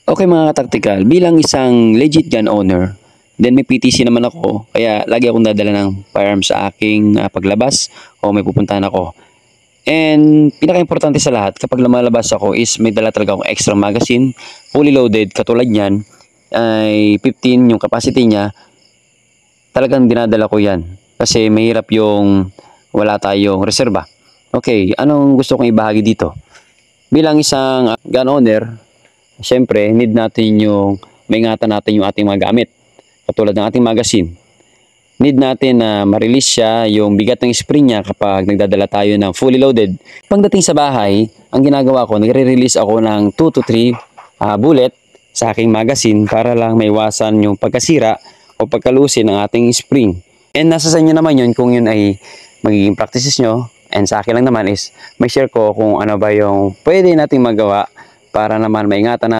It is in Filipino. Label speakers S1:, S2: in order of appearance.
S1: Okay mga tactical, bilang isang legit gun owner, then may PTC naman ako, kaya lagi akong dadala ng firearm sa aking paglabas o may pupuntahan ako. And pinaka-importante sa lahat, kapag lumalabas ako is may dala talaga akong extra magazine, fully loaded, katulad niyan, ay 15 yung capacity niya, talagang dinadala ko yan. Kasi mahirap yung wala tayong reserba. Okay, anong gusto kong ibahagi dito? Bilang isang gun owner, siyempre, need natin yung, maingatan natin yung ating mga gamit. Katulad ng ating magazine. Need natin na ma-release siya, yung bigat ng spring niya kapag nagdadala tayo ng fully loaded. Pagdating sa bahay, ang ginagawa ko, nagre-release ako ng 2 to 3 bullet sa aking magazine para lang maiwasan yung pagkasira o pagkalusin ng ating spring. And nasa sa inyo naman yun kung yun ay magiging practices nyo. And sa akin lang naman is may share ko kung ano ba yung pwede nating magawa para naman maingatan